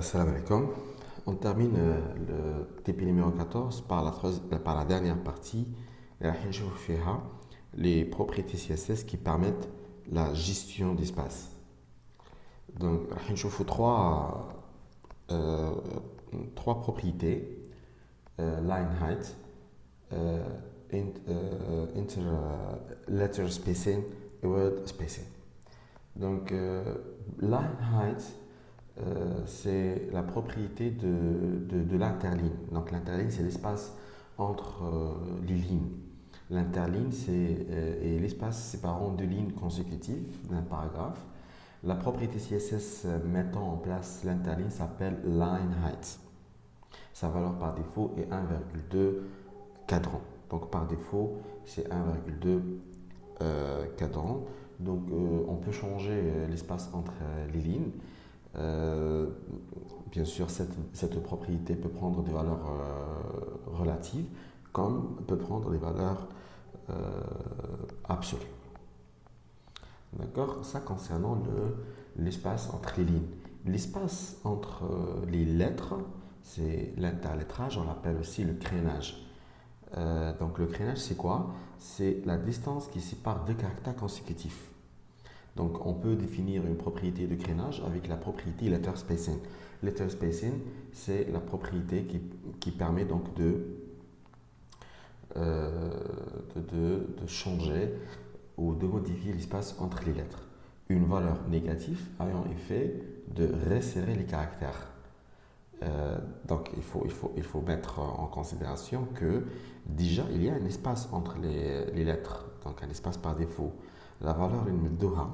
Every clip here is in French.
Salam alaikum. On termine le TP numéro 14 par la dernière partie. راح نشوف فيها les propriétés CSS qui permettent la gestion d'espace. Donc, راح نشوف euh, trois propriétés. Line height, euh, inter letter spacing et word spacing. Donc, line height, c'est la propriété de l'interligne. Donc l'interligne, c'est l'espace entre les lignes. L'interligne, et l'espace séparant deux lignes consécutives d'un paragraphe. La propriété CSS mettant en place l'interligne s'appelle line height. Sa valeur par défaut est 1,2 cadran. Donc par défaut, c'est 1,2 cadran. Donc on peut changer l'espace entre les lignes. Euh, Bien sûr, cette propriété peut prendre des valeurs relatives comme peut prendre des valeurs euh, absolues. D'accord? Ça concernant l'espace entre les lignes. L'espace entre les lettres, c'est l'interlettrage, on l'appelle aussi le crénage. Donc le crénage, c'est quoi? C'est la distance qui sépare deux caractères consécutifs. Donc, on peut définir une propriété de crénage avec la propriété letter spacing. Letter spacing, c'est la propriété qui permet donc euh, de changer ou de modifier l'espace entre les lettres. Une valeur négative ayant effet de resserrer les caractères. Donc, il faut mettre en considération que déjà, il y a un espace entre les lettres, donc un espace par défaut. La valeur المدوها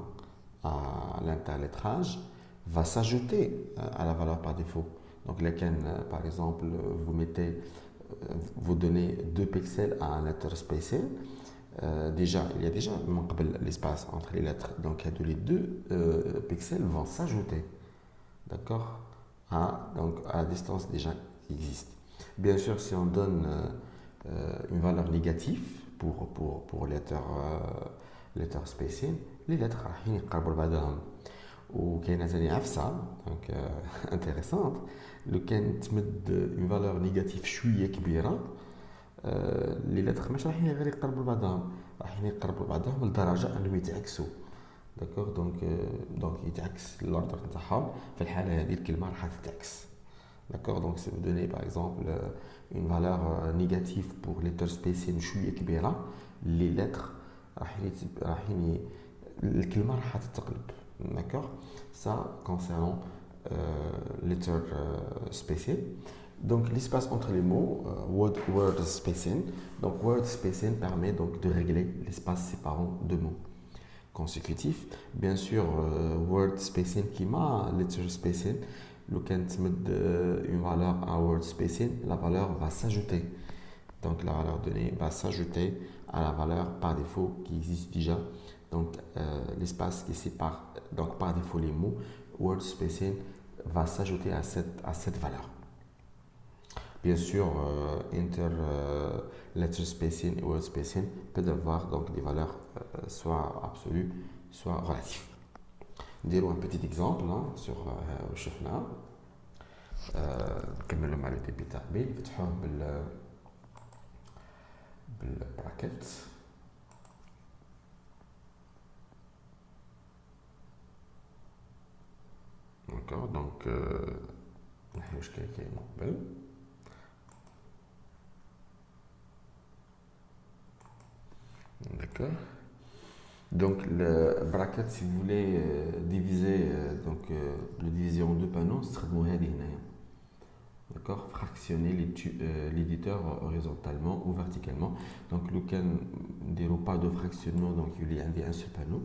à l'interlettrage va s'ajouter à la valeur par défaut. Donc, par exemple, vous donnez 2 pixels à un letter spacing. Il y a déjà l'espace entre les lettres. Donc, les deux pixels vont s'ajouter, d'accord, donc à la distance déjà qui existe. Bien sûr, si on donne une valeur négative pour letter spacing, les lettres راح يقربوا لبعضهم. وكاينه ثاني عفسه دونك انتريسونت لو كان تمد اون فالور نيجاتيف شويه كبيره لي لتر مش راح غير يقربوا لبعضهم راح يقربوا لبعضهم لدرجه انهم يتعكسوا داكوغ دونك يتعكس الاوردر نتاعهم في الحاله هذه الكلمه راح تتعكس داكوغ دونك سي vous donnez par exemple une valeur négative pour letter spacing شويه كبيره لي لتر راح الكلمه راح تتقلب d'accord ça concernant letter spacing. Donc l'espace entre les mots, word spacing. Donc word spacing permet donc de régler l'espace séparant deux mots consécutifs. Bien sûr, word spacing qui m'a letter spacing. Quand une valeur à word spacing, la valeur va s'ajouter. Donc la valeur donnée va s'ajouter à la valeur par défaut qui existe déjà. Donc l'espace qui sépare donc par défaut les mots, word spacing va s'ajouter à cette valeur. Bien sûr, letter spacing et word spacing peuvent avoir donc des valeurs soit absolues, soit relatives. نديروا un petit exemple sur شفنا نكملوا مع le début تاع قبيل فتحوه بالبراكت. D'accord, donc نحيوش كاين من قبل. D'accord. Donc le bracket, si vous voulez diviser le diviser en deux panneaux, نستخدموا هذه هنايا. D'accord, fractionner l'éditeur horizontalement ou verticalement. Donc le can نديرو pas de fractionnement, donc il y a un seul panneau.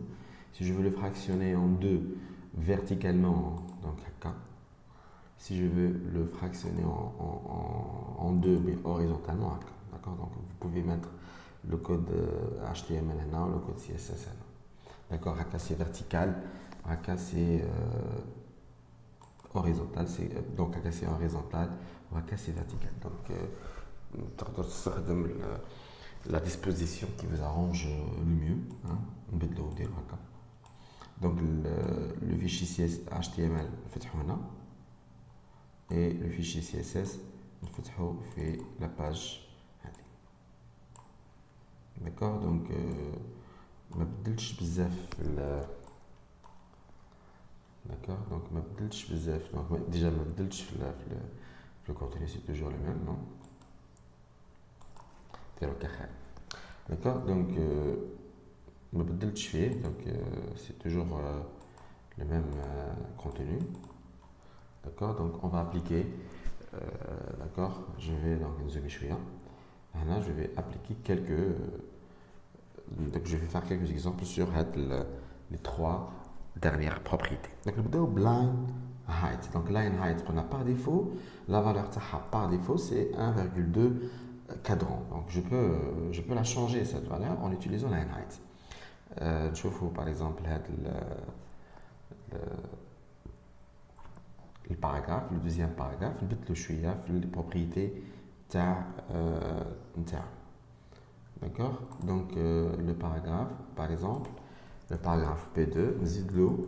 Si je veux le fractionner en deux verticalement, donc هكا. Si je veux le fractionner en deux mais horizontalement, d'accord, donc vous pouvez mettre le code HTML là, le code CSS là. D'accord, haka c'est vertical, haka c'est horizontal, donc haka c'est horizontal, haka c'est vertical. Donc تقدر تستخدم la disposition qui vous arrange le mieux, نبدلو نديرو هكا. Donc le fichier HTML فتحو هنا. et le fichier CSS نفتحه في la page هذه. D'accord, donc ما بدلتش بزاف في d'accord, donc ما بدلتش بزاف donc déjà ما بدلتش في le contenu, c'est toujours le même, non? D'accord, donc ما بدلتش فيه, donc c'est toujours le même contenu. D'accord, donc on va appliquer, d'accord, je vais donc là je vais appliquer quelques, donc je vais faire quelques exemples sur les trois dernières propriétés. Donc le بداو line height. Donc line height, on a par défaut, la valeur par défaut c'est 1,2 cadran. Donc je peux la changer cette valeur en utilisant line height. نشوفوا par exemple le paragraphe, le deuxième paragraphe, نبدلو شوية في les propriétés تاع d'accord, donc le paragraphe par exemple, le paragraphe P2 نزيدلو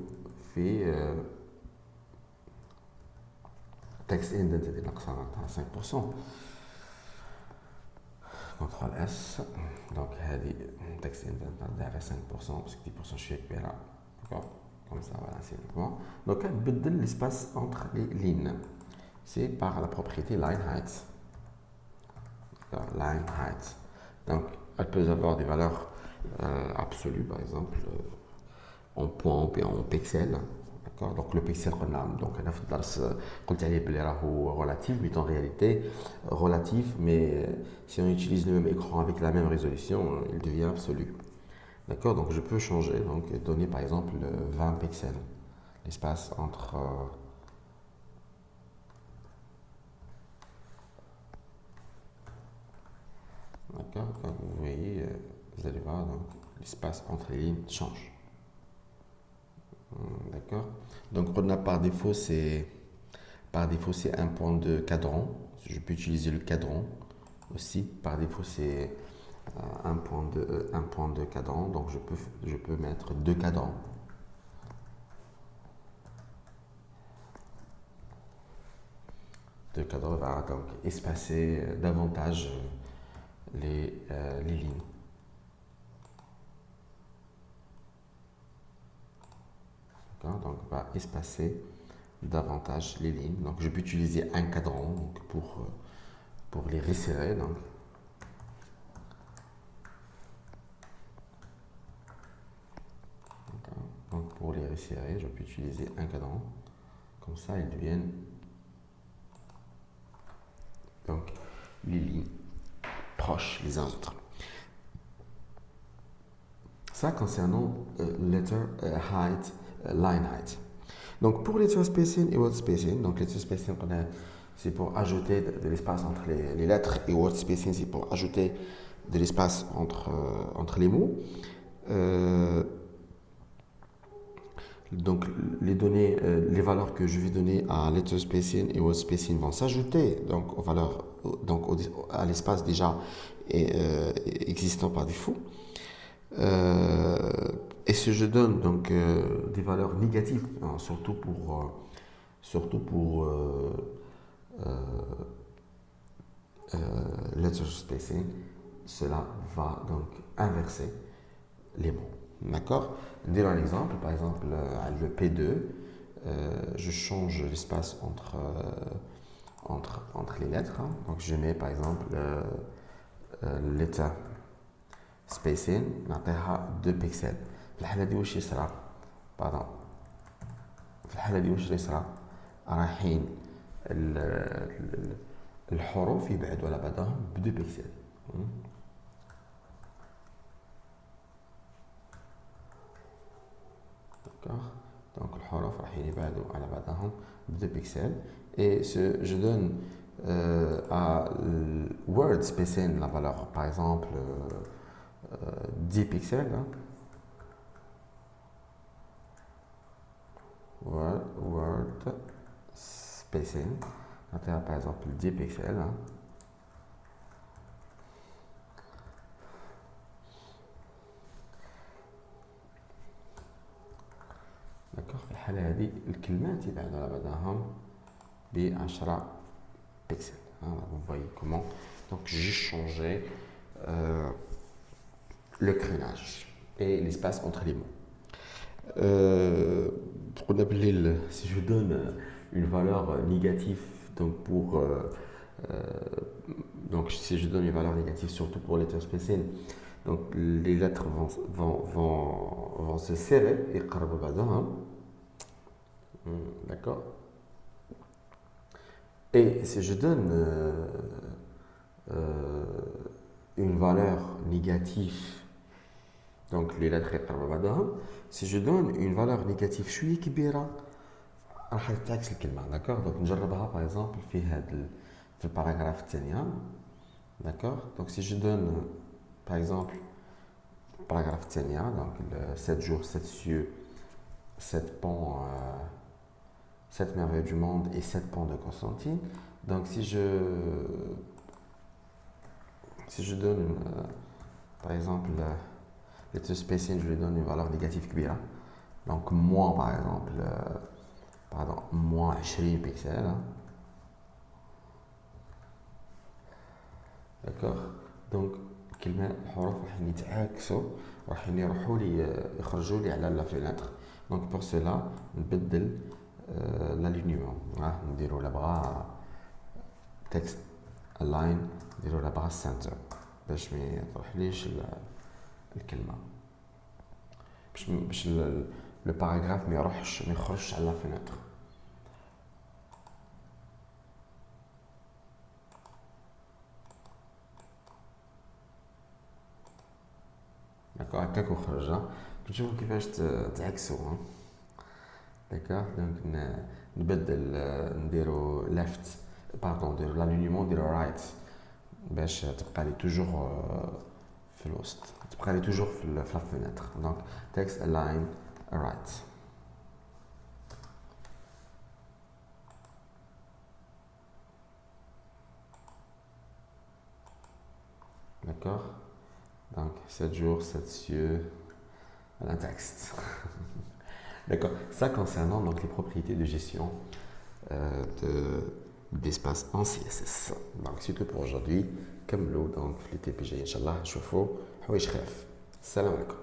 في texte indented نقصها 5%. CTRL S, donc هذه texte indented نرجع 5% parce que 10% شوية كبيرة. D'accord, comme ça, voilà, c'est bon. Donc بدل l'espace entre les lignes, c'est par la propriété line height. Line height. Donc elle peut avoir des valeurs absolues, par exemple en points ou en pixels. D'accord, donc le pixel donc on a fait relatif, mais en réalité relatif, mais si on utilise le même écran avec la même résolution, il devient absolu. D'accord, donc je peux changer, donc donner par exemple 20 pixels, l'espace entre d'accord, comme vous voyez, vous allez voir, donc l'espace entre les lignes change. D'accord, donc on a par défaut c'est un point de cadran. Je peux utiliser le cadran aussi. Par défaut c'est un point de cadran, donc je peux mettre deux cadrans. Deux cadrans va donc espacer davantage les lignes. Donc va espacer davantage les lignes. Donc je peux utiliser un cadran donc, pour les resserrer. Donc pour les resserrer, je peux utiliser un cadran. Comme ça, ils deviennent donc les lignes proches les uns des autres. Ça concernant letter height, line height. Donc pour letter spacing et word spacing, donc letter spacing c'est pour ajouter de l'espace entre les lettres et word spacing c'est pour ajouter de l'espace entre les mots. Donc les données, les valeurs que je vais donner à letter spacing et word spacing vont s'ajouter donc aux valeurs, donc à l'espace déjà existant par défaut. Et si je donne donc des valeurs négatives, hein, surtout pour letter spacing, cela va donc inverser les mots. D'accord? Dès un exemple, par exemple, le P2, je change l'espace entre les lettres. Hein. Donc je mets par exemple letter spacing, نعطيها 2 بيكسل. في الحالة دي واش يصرى؟ باردون. في الحالة دي واش يصرى؟ رايحين الحروف يبعدوا على بعضهم ب 2 بيكسل. D'accord. Donc الحروف رايحين يبعدوا على بعضهم ب 2 بيكسل. Et je donne à word spacing la valeur, par exemple 10 pixels. Hein. Word spacing, par exemple 10 pixels. Hein. D'accord, في الحالة هذه الكلمات يبعدوا على بعضهم ب10 pixels. Vous voyez comment. Donc j'ai changé le crénage et l'espace entre les mots. Si je donne une valeur négative, donc si je donne une valeur négative surtout pour les lettres spéciales, donc les lettres vont se serrer et d'accord. Et si je donne une valeur négative, donc les lettres si je donne une valeur négative شوية كبيرة راح تعكس الكلمة. d'accord. donc نجربها par exemple في الباراغراف الثانية. d'accord. donc si je donne par exemple paragraphe الثانية, donc 7 jours 7 cieux 7 ponts 7 merveilles du monde et 7 ponts de Constantine. Donc si je donne par exemple lettre spéciale, je lui donne une valeur négative كبيرة, donc moins par exemple moins 20 pixels. d'accord. donc كلمة الحروف راح يتعاكسوا راح يروحوا لي يخرجوا لي على لا فيناتر. donc pour cela نبدل l'alignement. نديروا لابغا text align, نديروا لابغا center باش ما يطرحليش الكلمة, باش لو باراغراف ما يخرجش على لا فيناتر. داكوغ هكاك وخرج. كتشوفوا كيفاش تعكسوا. داكوغ. دونك نبدل نديرو left نديرو l'alignement نديرو right باش تبقى لي توجور في الوسط, تبقى لي توجور في لا فيناتر. دونك text align right. d'accord. donc 7 jours 7 cieux un texte. d'accord. Ça concernant donc les propriétés de gestion d'espace en CSS. donc c'est tout pour aujourd'hui. كملوا donc في التي بي جي ان شاء الله. شوفوا حوايج خاف. السلام عليكم.